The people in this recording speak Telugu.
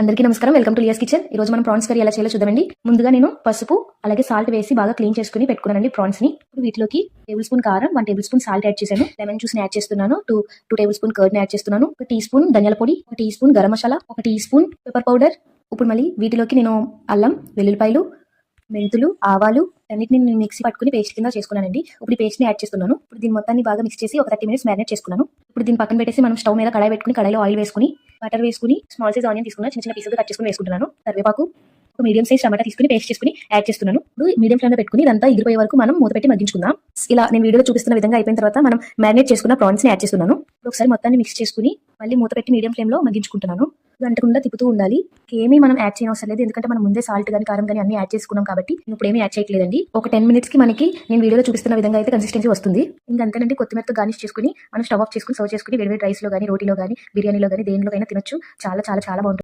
అందరికీ నమస్కారం. Welcome to Lia's kitchen. ఈ రోజు మనం ప్రాన్స్ కర్రీ ఎలా చేయాలో చూద్దామండి. ముందుగా నేను పసుపు అలాగే సాల్ట్ వేసి బాగా క్లీన్ చేసుకుని పెట్టుకున్నానండి ప్రాన్స్ ని. ఇప్పుడు వీటిలోకి టేబుల్ స్పూన్ కారం, 1 టేబుల్ స్పూన్ సాల్ట్ యాడ్ చేశాను. లెమన్ జ్యూస్ ని యాడ్ చేస్తున్నాను. 2 టేబుల్ స్పూన్ కర్డ్ ని యాడ్ చేస్తున్నాను. 1 టీ స్పూన్ ధనియాల పొడి, 1 teaspoon garam masala, 1 teaspoon pepper powder. ఇప్పుడు మళ్ళీ వీటిలోకి నేను అల్లం, వెల్లుల్లిపాయలు, మెంతులు, ఆవాలు అన్నిటిని నేను మిక్సీ పట్టుకుని పేస్ట్ కింద చేసుకున్నానండి. ఇప్పుడు ఈ పేస్ట్ ని యాడ్ చేస్తున్నాను. ఇప్పుడు దీని మొత్తాన్ని బాగా మిక్స్ చేసి ఒక 30 మినిట్స్ మ్యారినేట్ చేసుకున్నాను. ఇప్పుడు దీన్ని పక్కన పెట్టేసి మనం స్టవ్ మీద కడాయి పెట్టుకుని కడాయిలో ఆయిల్ వేసుకుని బటర్ వేసుకుని స్మాల్ సైజ్ ఆనియన్ తీసుకున్నాను. చిన్న చిన్న పీసులు కట్ చేసుకుని వేసుకుంటున్నాను. కరివేపాకు, ఒక మీడియం సైజ్ టమాటా తీసుకుని పేస్ట్ చేసుకుని యాడ్ చేస్తున్నాను. ఇప్పుడు మీడియం ఫ్లేమ్ లో పెట్టుకుని ఇదంతా ఎగిరిపోయే వరకు మనం మూత పెట్టి మగ్గించుకుందాం. ఇలా నేను వీడియోలో చూపిస్తున్న విధంగా అయిపోయిన తర్వాత మనం మ్యారినేట్ చేసుకున్న ప్రాన్స్ ని యాడ్ చేస్తున్నాను. ఇప్పుడు ఒకసారి మొత్తాన్ని మిక్స్ చేసుకుని మళ్ళీ మూత పెట్టి మీడియం ఫ్లేమ్ లో మగ్గించుకుంటున్నాను. గంటకుండా తిప్పుతూ ఉండాలి. ఏమీ మనం యాడ్ చేయనవసరం లేదు, ఎందుకంటే మనం ముందే సాల్ట్ గానీ కారం గానీ అన్ని యాడ్ చేసుకున్నాం కాబట్టి ఇప్పుడు ఏమీ యాడ్ చేయట్లేదండి. ఒక 10 మినిట్స్ కి మనకి నేను వీడియోలో చూపిస్తున్న విధంగా అయితే కన్సిస్టెన్సీ వస్తుంది. ఇంకా అంతేనండి. కొత్తిమీరతో గార్నిష్ చేసుకుని మనం స్టవ్ ఆఫ్ చేసుకుని సర్వ్ చేసుకుని వేడి వేడి రైస్ లో గానీ, రోటీలో గానీ, బిర్యానీలో గానీ దేనిలోకైనా తినొచ్చు. చాలా చాలా చాలా బాగుంటుంది.